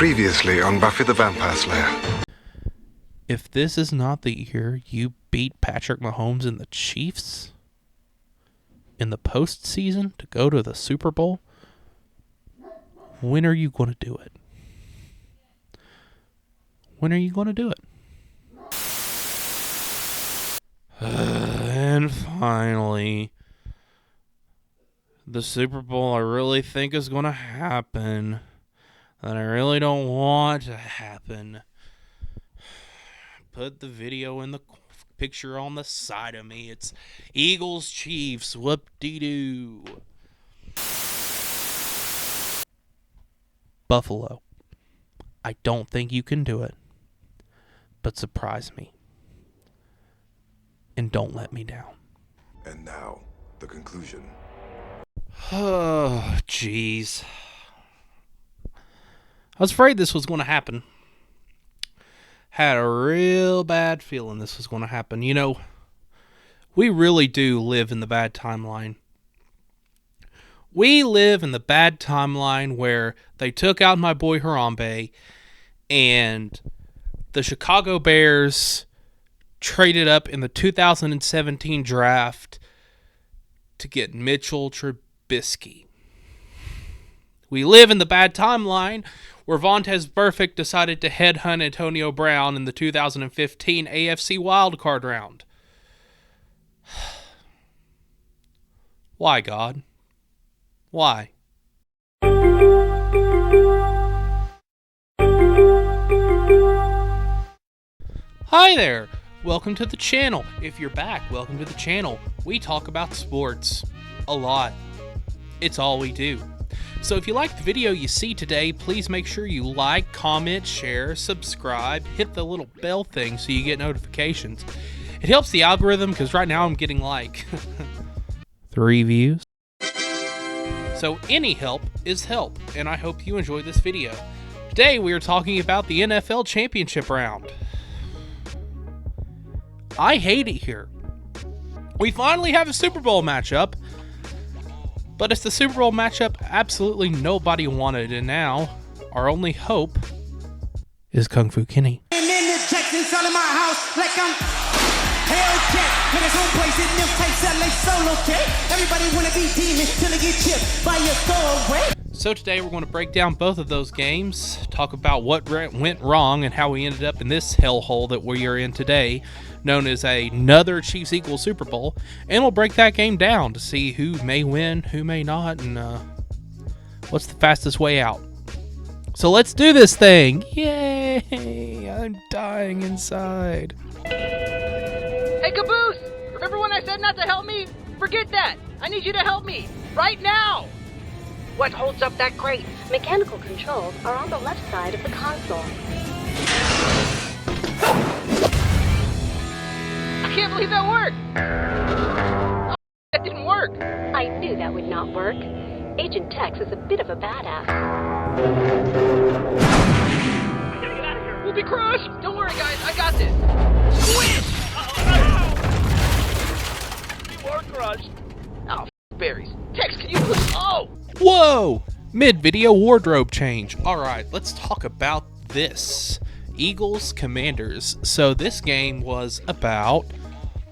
Previously on Buffy the Vampire Slayer. If this is not the year you beat Patrick Mahomes and the Chiefs in the postseason to go to the Super Bowl, when are you going to do it? When are you going to do it? And finally, the Super Bowl I really think is going to happen, that I really don't want to happen. Put the video in the picture on the side of me. It's Eagles Chiefs. Whoop-de-doo. Buffalo. I don't think you can do it. But surprise me. And don't let me down. And now, the conclusion. Oh, jeez. I was afraid this was going to happen. Had a real bad feeling this was going to happen. You know, we really do live in the bad timeline. We live in the bad timeline where they took out my boy Harambe and the Chicago Bears traded up in the 2017 draft to get Mitchell Trubisky. We live in the bad timeline where Vontaze Burfict decided to headhunt Antonio Brown in the 2015 AFC wildcard round. Why, God? Why? Hi there! Welcome to the channel. If you're back, welcome to the channel. We talk about sports. A lot. It's all we do. So if you like the video you see today, please make sure you like, comment, share, subscribe, hit the little bell thing so you get notifications. It helps the algorithm because right now I'm getting like 3 views. So any help is help, and I hope you enjoy this video. Today we are talking about the NFL Championship round. I hate it here. We finally have a Super Bowl matchup. But it's the Super Bowl matchup absolutely nobody wanted, and now our only hope is Kung Fu Kenny. And then the Jackson's all in my house like I'm Hellcat. Like his home place in them types LA solo cat. Everybody wanna be demon till they get chipped by your doorway. So today we're going to break down both of those games, talk about what went wrong and how we ended up in this hellhole that we are in today, known as another Chiefs-Eagles Super Bowl, and we'll break that game down to see who may win, who may not, and what's the fastest way out. So let's do this thing! Yay! I'm dying inside. Hey, Caboose! Remember when I said not to help me? Forget that! I need you to help me! Right now! What holds up that crate? Mechanical controls are on the left side of the console. I can't believe that worked! Oh, that didn't work! I knew that would not work. Agent Tex is a bit of a badass. I gotta get out of here! We'll be crushed! Don't worry, guys, I got this! Squish! You are crushed! Oh, berries. Tex, can you please... Oh! Whoa! Mid-video wardrobe change. Alright, let's talk about this. Eagles Commanders. So this game was about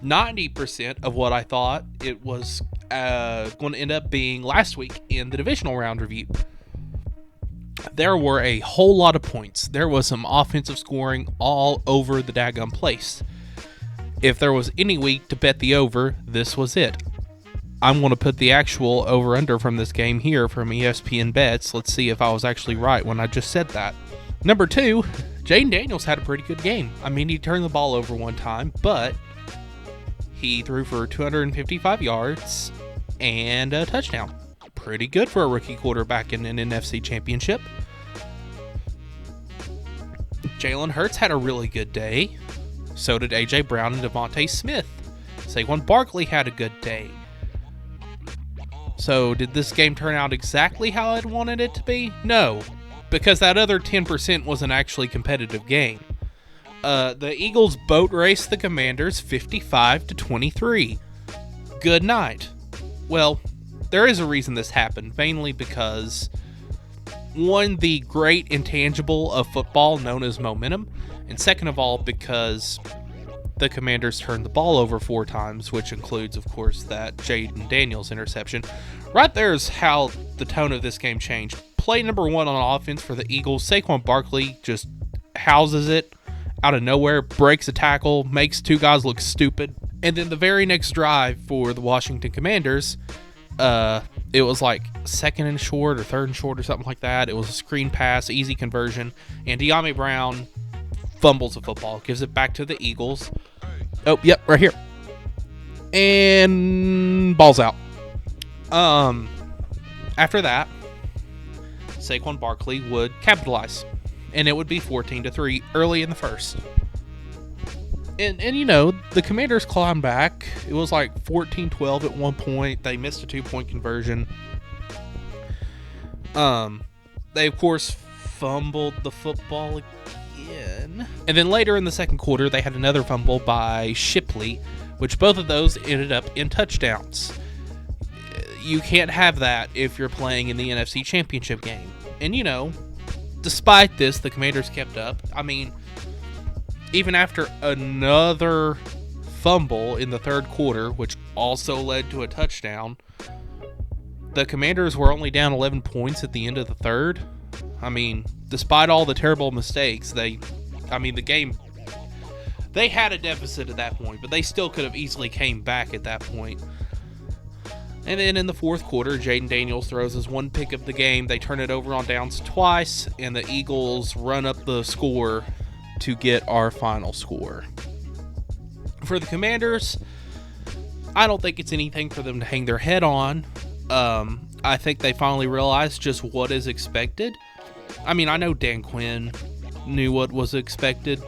90% of what I thought it was going to end up being last week in the divisional round review. There were a whole lot of points. There was some offensive scoring all over the daggum place. If there was any week to bet the over, this was it. I'm going to put the actual over-under from this game here from ESPN Bets. Let's see if I was actually right when I just said that. Number 2, Jayden Daniels had a pretty good game. I mean, he turned the ball over one time, but he threw for 255 yards and a touchdown. Pretty good for a rookie quarterback in an NFC championship. Jalen Hurts had a really good day. So did A.J. Brown and Devontae Smith. Saquon Barkley had a good day. So, did this game turn out exactly how I'd wanted it to be? No, because that other 10% was an actually competitive game. The Eagles boat raced the Commanders 55-23. Good night. Well, there is a reason this happened, mainly because one, the great intangible of football known as momentum, and second of all, because the Commanders turned the ball over 4 times, which includes, of course, that Jaden Daniels interception. Right there is how the tone of this game changed. Play number 1 on offense for the Eagles, Saquon Barkley just houses it out of nowhere, breaks a tackle, makes 2 guys look stupid. And then the very next drive for the Washington Commanders, it was like 2nd and short or 3rd and short or something like that. It was a screen pass, easy conversion, and De'Ami Brown fumbles the football, gives it back to the Eagles. Oh, yep, right here. And ball's out. After that, Saquon Barkley would capitalize, and it would be 14-3 early in the first. And you know, the Commanders climbed back. It was like 14-12 at one point. They missed a 2-point conversion. They, of course, fumbled the football again. And then later in the second quarter, they had another fumble by Shipley, which both of those ended up in touchdowns. You can't have that if you're playing in the NFC Championship game. And, you know, despite this, the Commanders kept up. I mean, even after another fumble in the third quarter, which also led to a touchdown, the Commanders were only down 11 points at the end of the third. I mean, despite all the terrible mistakes, the game, they had a deficit at that point, but they still could have easily came back at that point. And then in the fourth quarter, Jaden Daniels throws his 1 pick of the game. They turn it over on downs twice, and the Eagles run up the score to get our final score. For the Commanders, I don't think it's anything for them to hang their head on. I think they finally realized just what is expected. I mean, I know Dan Quinn knew what was expected.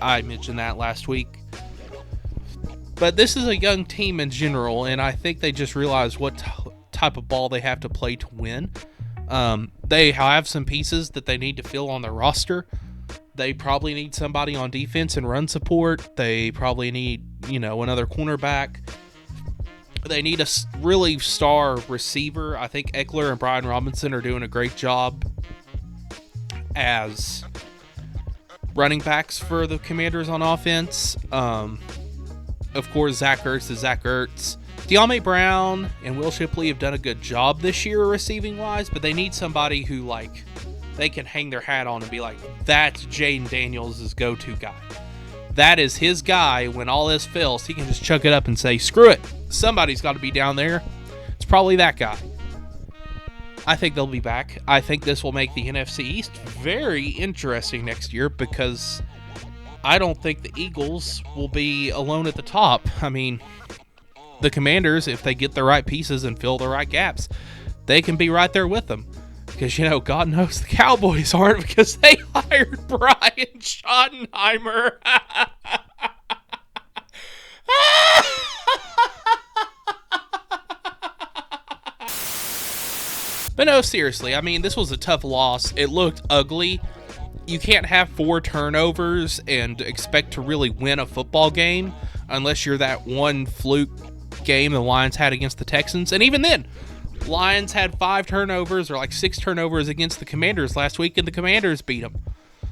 I mentioned that last week. But this is a young team in general, and I think they just realized what type of ball they have to play to win. They have some pieces that they need to fill on their roster. They probably need somebody on defense and run support. They probably need, another cornerback. They need a really star receiver. I think Eckler and Brian Robinson are doing a great job as running backs for the Commanders on offense. Of course, Zach Ertz is Zach Ertz. De'Ami Brown and Will Shipley have done a good job this year receiving-wise, but they need somebody who, they can hang their hat on and be like, that's Jaden Daniels' go-to guy. That is his guy. When all this fails, he can just chuck it up and say, screw it. Somebody's got to be down there. It's probably that guy. I think they'll be back. I think this will make the NFC East very interesting next year because I don't think the Eagles will be alone at the top. I mean, the Commanders, if they get the right pieces and fill the right gaps, they can be right there with them. Because, God knows the Cowboys aren't because they hired Brian Schottenheimer. But no, seriously, I mean, this was a tough loss. It looked ugly. You can't have 4 turnovers and expect to really win a football game unless you're that one fluke game the Lions had against the Texans. And even then, Lions had 5 turnovers or 6 turnovers against the Commanders last week, and the Commanders beat them.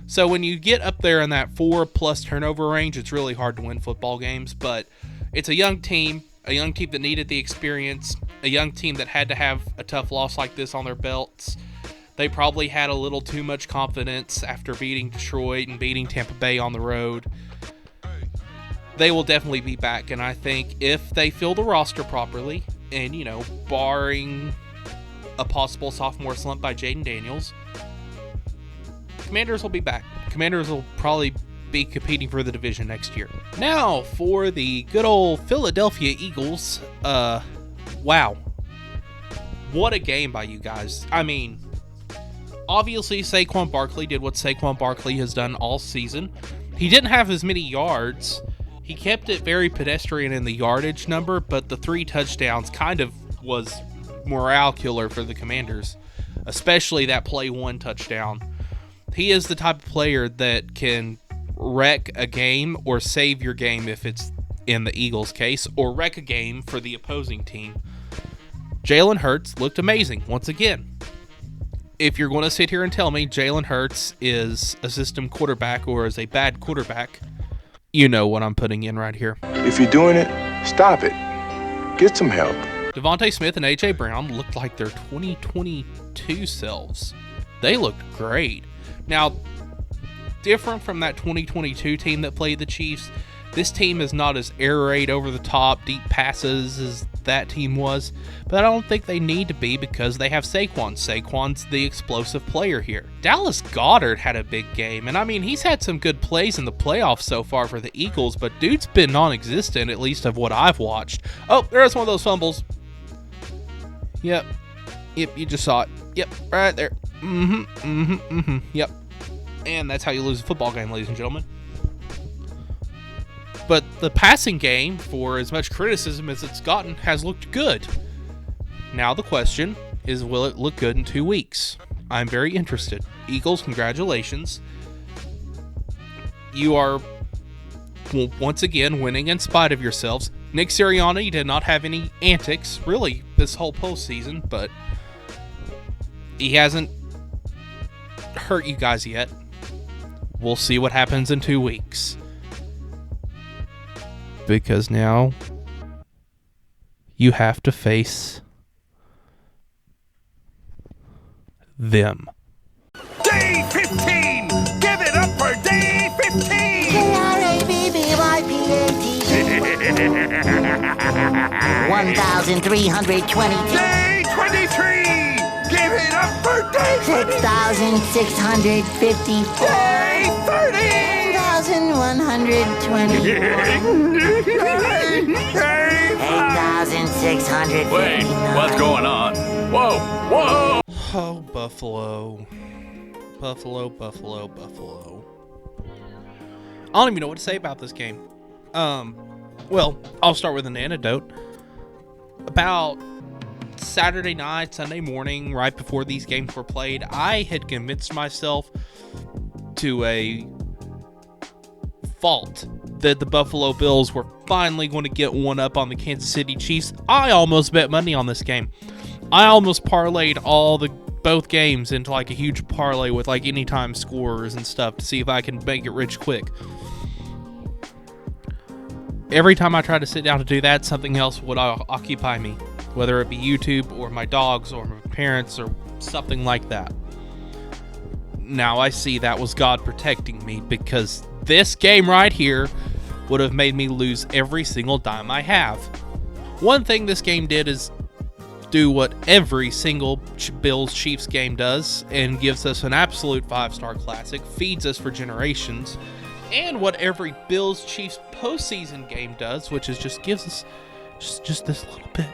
So when you get up there in that 4+ turnover range, it's really hard to win football games. But it's a young team that needed the experience, a young team that had to have a tough loss like this on their belts. They probably had a little too much confidence after beating Detroit and beating Tampa Bay on the road. They will definitely be back, and I think if they fill the roster properly, and, barring a possible sophomore slump by Jaden Daniels, Commanders will be back. Commanders will probably be competing for the division next year. Now, for the good old Philadelphia Eagles, wow. What a game by you guys. I mean, obviously Saquon Barkley did what Saquon Barkley has done all season. He didn't have as many yards. He kept it very pedestrian in the yardage number, but the 3 touchdowns kind of was morale killer for the Commanders, especially that play 1 touchdown. He is the type of player that can wreck a game or save your game if it's in the Eagles' case, or wreck a game for the opposing team. Jalen Hurts looked amazing once again. if you're going to sit here and tell me Jalen Hurts is a system quarterback or is a bad quarterback, you know what I'm putting in right here. If you're doing it, stop it. Get some help. Devontae Smith and A.J. Brown looked like their 2022 selves. They looked great. Now, different from that 2022 team that played the Chiefs, this team is not as air raid, over the top, deep passes as that team was, but I don't think they need to be because they have Saquon. Saquon's the explosive player here. Dallas Goedert had a big game, and I mean, he's had some good plays in the playoffs so far for the Eagles, but dude's been non-existent, at least of what I've watched. Oh, there's one of those fumbles. Yep, you just saw it. Yep, right there. Yep. And that's how you lose a football game, ladies and gentlemen. But the passing game, for as much criticism as it's gotten, has looked good. Now the question is, will it look good in 2 weeks? I'm very interested. Eagles, congratulations. You are, once again, winning in spite of yourselves. Nick Sirianni did not have any antics, really, this whole postseason, but he hasn't hurt you guys yet. We'll see what happens in 2 weeks. Because now you have to face them. Day 15! Give it up for Day 15! K-R-A-B-B-Y-P-A-T 1,322 Day 23! Give it up for Day 6,654 Day 30! 1,120 Day 8,659 Wait, what's going on? Whoa, whoa! Oh, Buffalo. Buffalo. I don't even know what to say about this game. Well, I'll start with an anecdote. About Saturday night, Sunday morning, right before these games were played, I had convinced myself to a fault that the Buffalo Bills were finally going to get one up on the Kansas City Chiefs. I almost bet money on this game. I almost parlayed both games into like a huge parlay with like anytime scorers and stuff to see if I can make it rich quick. Every time I try to sit down to do that, something else would occupy me, whether it be YouTube or my dogs or my parents or something like that. Now I see that was God protecting me, because this game right here would have made me lose every single dime I have. One thing this game did is do what every single Bills-Chiefs game does and gives us an absolute 5-star classic, feeds us for generations, and what every Bills-Chiefs postseason game does, which is just gives us just this little bit,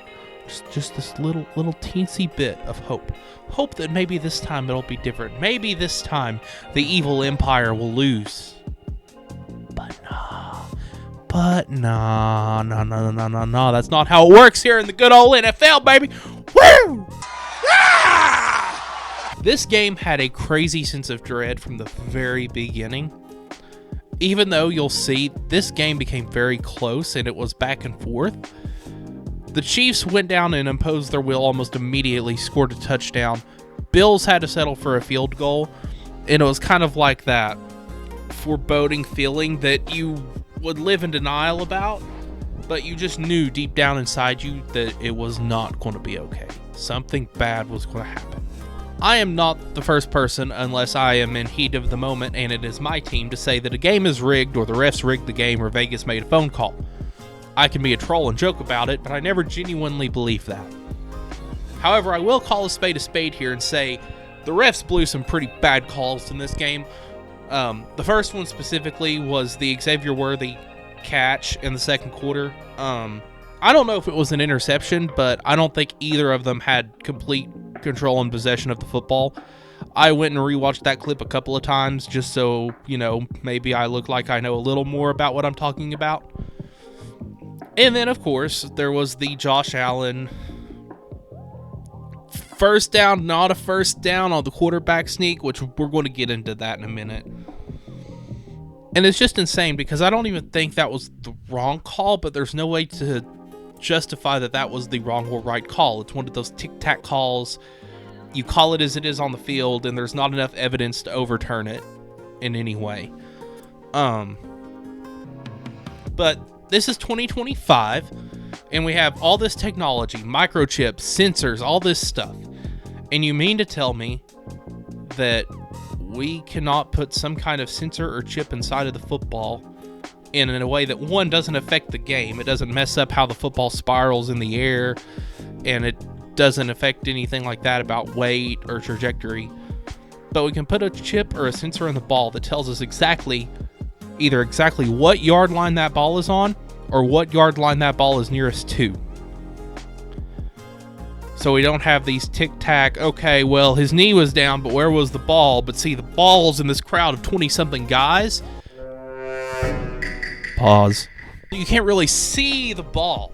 just this little teensy bit of hope. Hope that maybe this time it'll be different. Maybe this time the evil empire will lose. But no. That's not how it works here in the good old NFL, baby. Woo! Ah! This game had a crazy sense of dread from the very beginning. Even though you'll see this game became very close and it was back and forth, the Chiefs went down and imposed their will almost immediately, scored a touchdown. Bills had to settle for a field goal, and it was kind of like that foreboding feeling that you would live in denial about, but you just knew deep down inside you that it was not going to be okay. Something bad was going to happen. I am not the first person, unless I am in heat of the moment and it is my team, to say that a game is rigged or the refs rigged the game or Vegas made a phone call. I can be a troll and joke about it, but I never genuinely believe that. However, I will call a spade here and say the refs blew some pretty bad calls in this game. The first one specifically was the Xavier Worthy catch in the second quarter. I don't know if it was an interception, but I don't think either of them had complete control and possession of the football. I went and rewatched that clip a couple of times just so, maybe I look like I know a little more about what I'm talking about. And then, of course, there was the Josh Allen first down, not a first down on the quarterback sneak, which we're going to get into that in a minute. And it's just insane because I don't even think that was the wrong call, but there's no way to justify that was the wrong or right call. It's one of those tic-tac calls you call it as it is on the field, and there's not enough evidence to overturn it in any way. But this is 2025, and we have all this technology, microchips, sensors, all this stuff. And you mean to tell me that we cannot put some kind of sensor or chip inside of the football in a way that, one, doesn't affect the game. It doesn't mess up how the football spirals in the air, and it doesn't affect anything like that about weight or trajectory. But we can put a chip or a sensor in the ball that tells us either exactly what yard line that ball is on or what yard line that ball is nearest to. So we don't have these tic-tac, okay, well, his knee was down, but where was the ball? But see, the ball's in this crowd of 20-something guys. Pause. You can't really see the ball.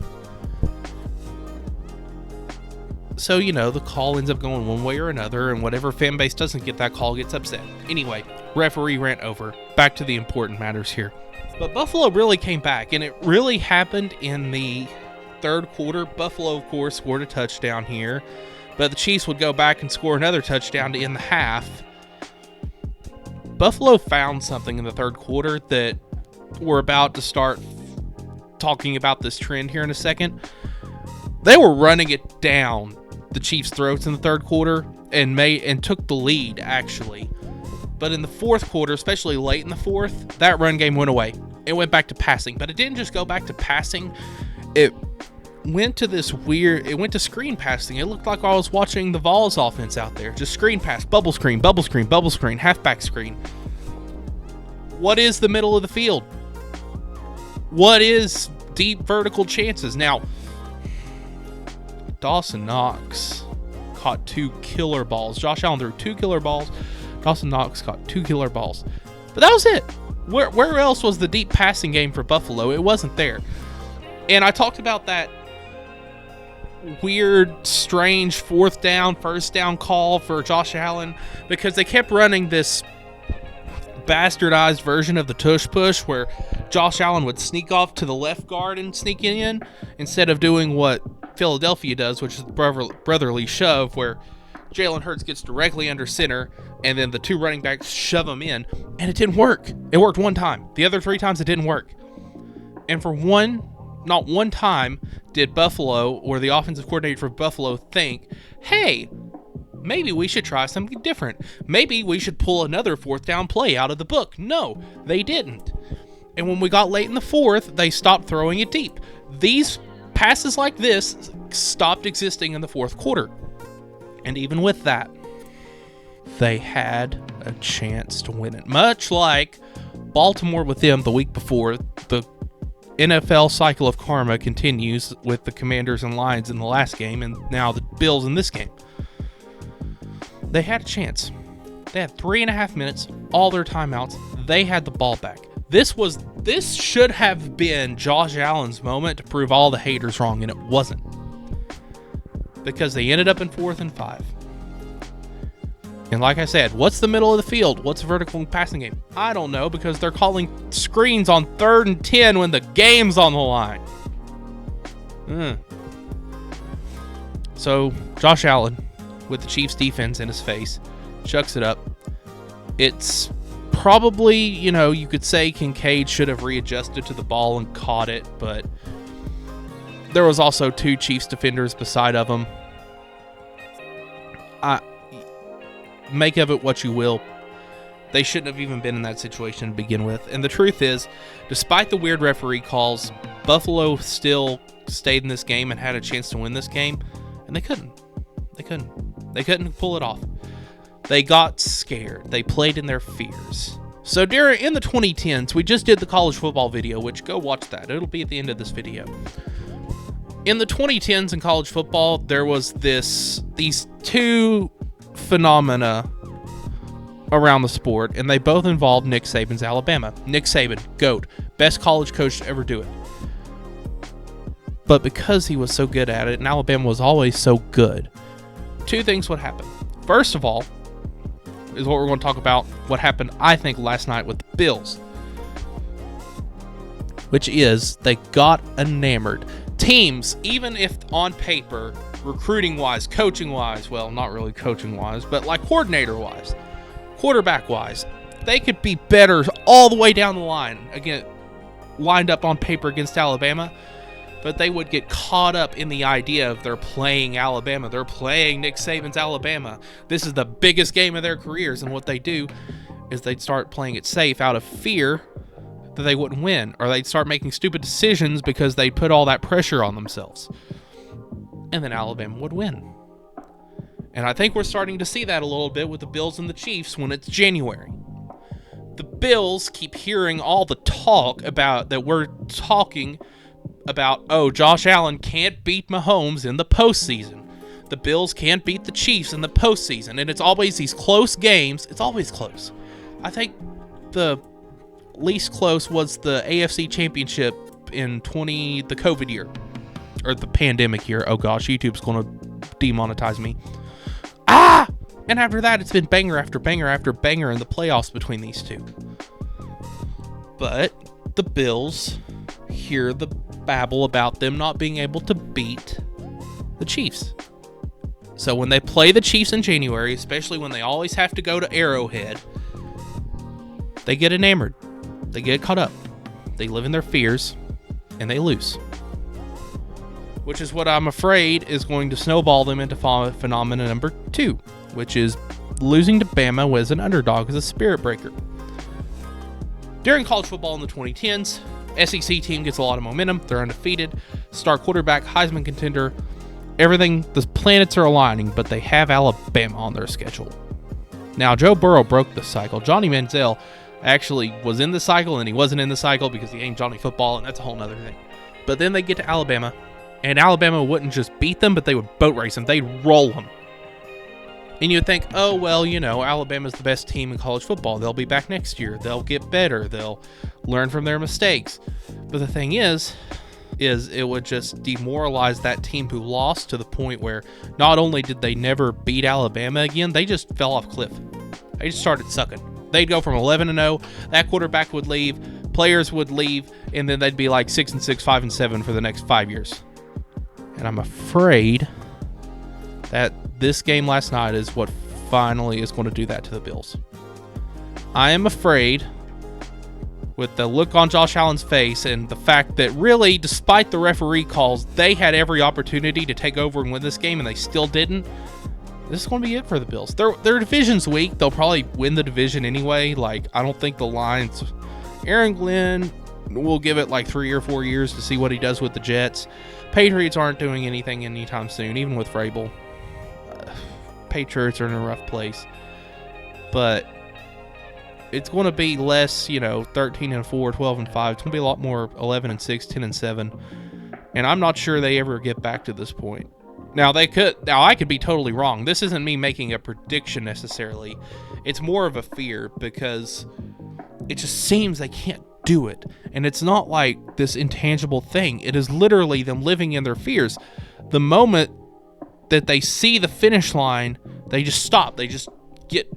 So, the call ends up going one way or another, and whatever fan base doesn't get that call gets upset. Anyway, referee rant over. Back to the important matters here. But Buffalo really came back, and it really happened in the third quarter. Buffalo, of course, scored a touchdown here, but the Chiefs would go back and score another touchdown to end the half. Buffalo found something in the third quarter that we're about to start talking about this trend here in a second. They were running it down the Chiefs' throats in the third quarter and took the lead, actually. But in the fourth quarter, especially late in the fourth, that run game went away. It went back to passing, but it didn't just go back to passing. It went to screen passing. It looked like I was watching the Vols offense out there. Just screen pass, bubble screen, halfback screen. What is the middle of the field? What is deep vertical chances? Now, Dawson Knox caught 2 killer balls. Josh Allen threw 2 killer balls. Dawson Knox caught 2 killer balls. But that was it. Where else was the deep passing game for Buffalo? It wasn't there. And I talked about that weird, strange first down call for Josh Allen because they kept running this bastardized version of the tush push where Josh Allen would sneak off to the left guard and sneak in instead of doing what Philadelphia does, which is the brotherly shove, where Jalen Hurts gets directly under center and then the 2 running backs shove him in, and it didn't work. It worked one time. The other 3 times it didn't work. And for not one time did Buffalo or the offensive coordinator for Buffalo think, hey, maybe we should try something different. Maybe we should pull another 4th down play out of the book. No, they didn't. And when we got late in the fourth, they stopped throwing it deep. These passes like this stopped existing in the fourth quarter. And even with that, they had a chance to win it. Much like Baltimore with them the week before, the NFL cycle of karma continues with the Commanders and Lions in the last game, and now the Bills in this game. They had a chance. They had 3.5 minutes, all their timeouts. They had the ball back. This should have been Josh Allen's moment to prove all the haters wrong, and it wasn't. Because they ended up in 4th and 5. And like I said, what's the middle of the field? What's a vertical passing game? I don't know, because they're calling screens on 3rd and 10 when the game's on the line. So, Josh Allen, with the Chiefs defense in his face, chucks it up. It's probably, you could say Kincaid should have readjusted to the ball and caught it, but there was also 2 Chiefs defenders beside of him. Make of it what you will. They shouldn't have even been in that situation to begin with. And the truth is, despite the weird referee calls, Buffalo still stayed in this game and had a chance to win this game, and they couldn't. They couldn't pull it off. They got scared. They played in their fears. So in the 2010s, we just did the college football video, which go watch that. It'll be at the end of this video. In the 2010s in college football, there was these 2 phenomena around the sport, and they both involved Nick Saban's Alabama. Nick Saban, GOAT, best college coach to ever do it. But because he was so good at it, and Alabama was always so good, 2 things would happen. First of all, is what we're going to talk about, what happened, I think, last night with the Bills. Which is, they got enamored. Teams, even if on paper recruiting wise, coaching wise, well, not really coaching wise, but like coordinator wise, quarterback wise, they could be better all the way down the line. Again, lined up on paper against Alabama, but they would get caught up in the idea of they're playing Alabama. They're playing Nick Saban's Alabama. This is the biggest game of their careers, and what they do is they'd start playing it safe out of fear that they wouldn't win, or they'd start making stupid decisions because they'd put all that pressure on themselves. And then Alabama would win. And I think we're starting to see that a little bit with the Bills and the Chiefs when it's January. The Bills keep hearing all the talk about that we're talking about, oh, Josh Allen can't beat Mahomes in the postseason. The Bills can't beat the Chiefs in the postseason. And it's always these close games. It's always close. I think the least close was the AFC Championship in the COVID year. Or the pandemic year. Oh gosh, YouTube's going to demonetize me. And after that, it's been banger after banger after banger in the playoffs between these two. But the Bills hear the babble about them not being able to beat the Chiefs. So when they play the Chiefs in January, especially when they always have to go to Arrowhead, they get enamored. They get caught up. They live in their fears, and they lose. Which is what I'm afraid is going to snowball them into phenomena number 2, which is losing to Bama as an underdog as a spirit breaker. During college football in the 2010s, SEC team gets a lot of momentum. They're undefeated. Star quarterback, Heisman contender. Everything, the planets are aligning, but they have Alabama on their schedule. Now, Joe Burrow broke the cycle. Johnny Manziel actually was in the cycle, and he wasn't in the cycle because he ain't Johnny Football, and that's a whole nother thing. But then they get to Alabama, and Alabama wouldn't just beat them, but they would boat race them. They'd roll them. And you'd think, oh, well, Alabama's the best team in college football. They'll be back next year. They'll get better. They'll learn from their mistakes. But the thing is it would just demoralize that team who lost to the point where not only did they never beat Alabama again, they just fell off a cliff. They just started sucking. They'd go from 11-0. That quarterback would leave. Players would leave. And then they'd be like 6-6, 5-7 for the next 5 years. And I'm afraid that this game last night is what finally is going to do that to the Bills. I am afraid, with the look on Josh Allen's face and the fact that really, despite the referee calls, they had every opportunity to take over and win this game and they still didn't. This is going to be it for the Bills. Their division's weak. They'll probably win the division anyway. I don't think the Lions... Aaron Glenn, we'll give it 3 or 4 years to see what he does with the Jets. Patriots aren't doing anything anytime soon, even with Vrabel. Patriots are in a rough place. But it's going to be less, 13-4, 12-5. It's going to be a lot more 11-6, 10-7. And I'm not sure they ever get back to this point. Now I could be totally wrong. This isn't me making a prediction necessarily. It's more of a fear because it just seems they can't do it. And it's not like this intangible thing. It is literally them living in their fears. The moment that they see the finish line, they just stop. They just get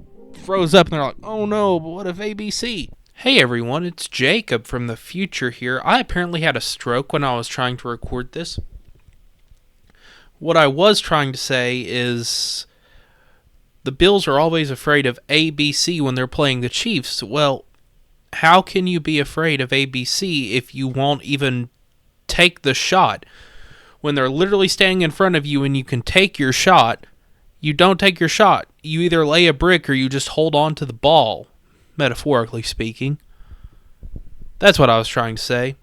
froze up and they're like, oh no, but what if ABC? Hey everyone, it's Jacob from the future here. I apparently had a stroke when I was trying to record this. What I was trying to say is the Bills are always afraid of ABC when they're playing the Chiefs. Well, how can you be afraid of ABC if you won't even take the shot? When they're literally standing in front of you and you can take your shot, you don't take your shot. You either lay a brick or you just hold on to the ball, metaphorically speaking. That's what I was trying to say.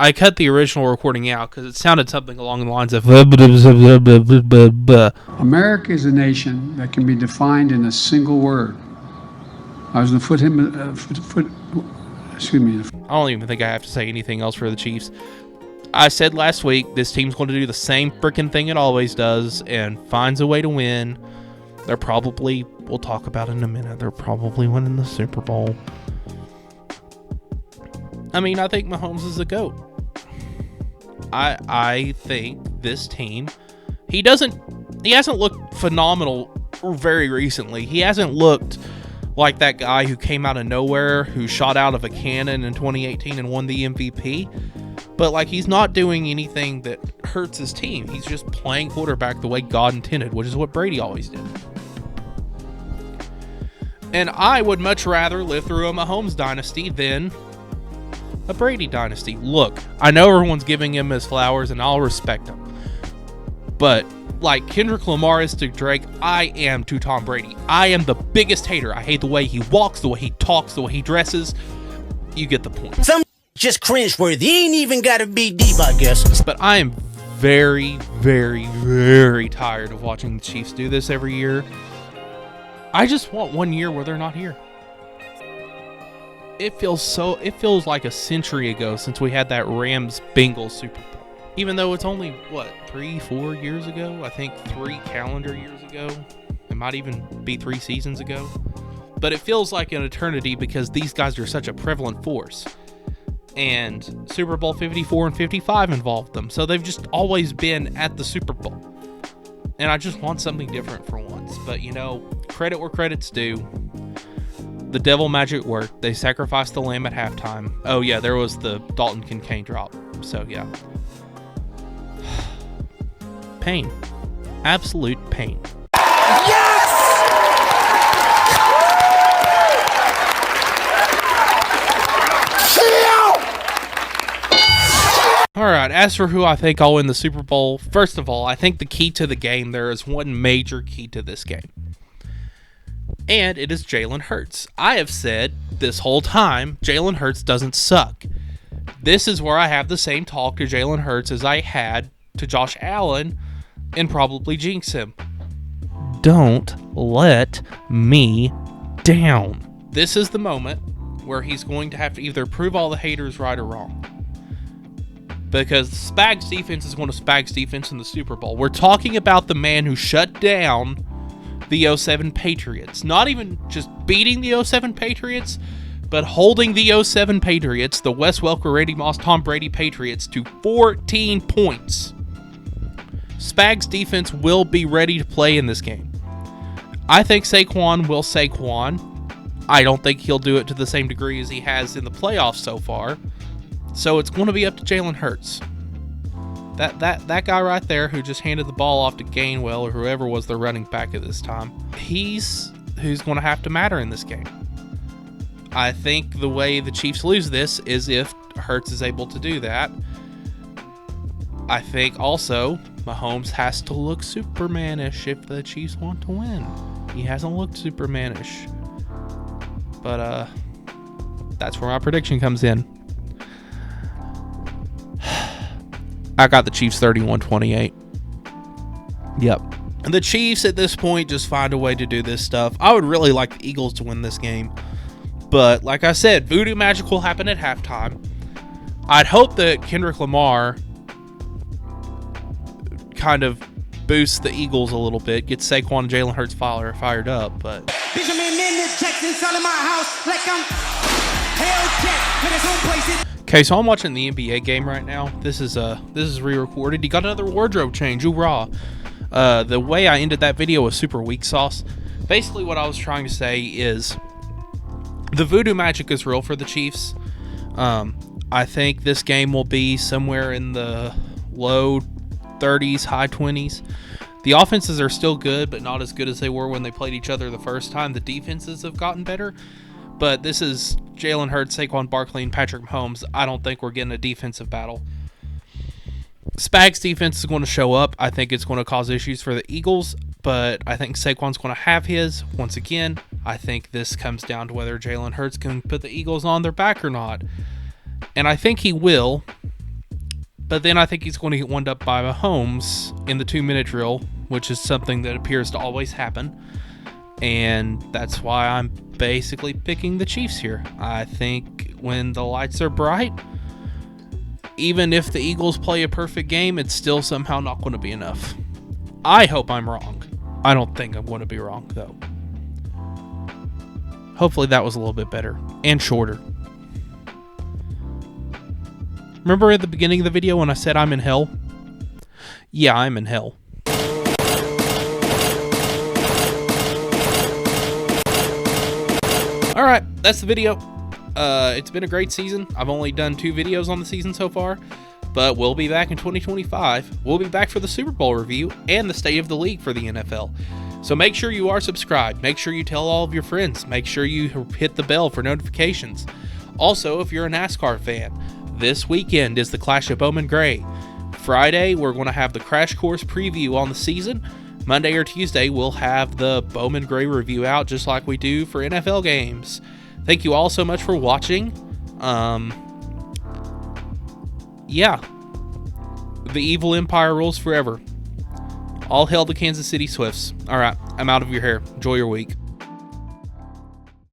I cut the original recording out because it sounded something along the lines of... America is a nation that can be defined in a single word. I was going to excuse me. I don't even think I have to say anything else for the Chiefs. I said last week, this team's going to do the same freaking thing it always does and finds a way to win. They're probably, we'll talk about it in a minute, they're probably winning the Super Bowl. I mean, I think Mahomes is the GOAT. I think this team, he hasn't looked phenomenal very recently. He hasn't looked like that guy who came out of nowhere, who shot out of a cannon in 2018 and won the MVP. But like, he's not doing anything that hurts his team. He's just playing quarterback the way God intended, which is what Brady always did. And I would much rather live through a Mahomes dynasty than a Brady dynasty. Look, I know everyone's giving him his flowers, and I'll respect him. But like Kendrick Lamar is to Drake, I am to Tom Brady. I am the biggest hater. I hate the way he walks, the way he talks, the way he dresses. You get the point. Some just cringeworthy. Ain't even gotta be deep, I guess. But I am very, very, very tired of watching the Chiefs do this every year. I just want 1 year where they're not here. It feels like a century ago since we had that Rams-Bengals Super Bowl. Even though it's only, 3-4 years ago? I think 3 calendar years ago. It might even be 3 seasons ago. But it feels like an eternity because these guys are such a prevalent force. And Super Bowl 54 and 55 involved them. So they've just always been at the Super Bowl. And I just want something different for once. But, credit where credit's due. The devil magic worked. They sacrificed the lamb at halftime. Oh, yeah, there was the Dalton Kincaid drop. So, yeah. Pain. Absolute pain. Alright, as for who I think I'll win the Super Bowl, first of all, I think the key to the game, there is one major key to this game. And it is Jalen Hurts. I have said this whole time, Jalen Hurts doesn't suck. This is where I have the same talk to Jalen Hurts as I had to Josh Allen and probably jinx him. Don't let me down. This is the moment where he's going to have to either prove all the haters right or wrong. Because Spags defense is going to Spags defense in the Super Bowl. We're talking about the man who shut down the 07 Patriots. Not even just beating the 07 Patriots, but holding the 07 Patriots, the Wes Welker, Randy Moss, Tom Brady Patriots, to 14 points. Spags defense will be ready to play in this game. I think Saquon will Saquon. I don't think he'll do it to the same degree as he has in the playoffs so far. So it's going to be up to Jalen Hurts. That guy right there who just handed the ball off to Gainwell or whoever was the running back at this time, he's who's going to have to matter in this game. I think the way the Chiefs lose this is if Hurts is able to do that. I think also Mahomes has to look Superman-ish if the Chiefs want to win. He hasn't looked Superman-ish. But that's where my prediction comes in. I got the Chiefs 31-28. Yep. And the Chiefs at this point just find a way to do this stuff. I would really like the Eagles to win this game. But like I said, voodoo magic will happen at halftime. I'd hope that Kendrick Lamar kind of boosts the Eagles a little bit, gets Saquon and Jalen Hurts fired up, but okay, so I'm watching the NBA game right now. This is re-recorded. He got another wardrobe change. Hoorah. The way I ended that video was super weak sauce. Basically what I was trying to say is the voodoo magic is real for the Chiefs. I think this game will be somewhere in the low 30s, high 20s. The offenses are still good, but not as good as they were when they played each other the first time. The defenses have gotten better, but this is Jalen Hurts, Saquon Barkley, and Patrick Mahomes. I don't think we're getting a defensive battle. Spags defense is going to show up. I think it's going to cause issues for the Eagles, but I think Saquon's going to have his. Once again, I think this comes down to whether Jalen Hurts can put the Eagles on their back or not. And I think he will. But then I think he's going to get wound up by Mahomes in the 2-minute drill, which is something that appears to always happen. And that's why I'm basically picking the Chiefs here. I think when the lights are bright, even if the Eagles play a perfect game, it's still somehow not going to be enough. I hope I'm wrong. I don't think I'm going to be wrong, though. Hopefully that was a little bit better and shorter. Remember at the beginning of the video when I said I'm in hell? Yeah, I'm in hell. Alright, that's the video. It's been a great season. I've only done 2 videos on the season so far. But we'll be back in 2025. We'll be back for the Super Bowl review and the State of the League for the NFL. So make sure you are subscribed. Make sure you tell all of your friends. Make sure you hit the bell for notifications. Also, if you're a NASCAR fan, this weekend is the Clash of Bowman Gray. Friday, we're going to have the Crash Course preview on the season. Monday or Tuesday, we'll have the Bowman Gray review out just like we do for NFL games. Thank you all so much for watching. Yeah. The evil empire rules forever. All hail the Kansas City Swifts. All right, I'm out of your hair. Enjoy your week.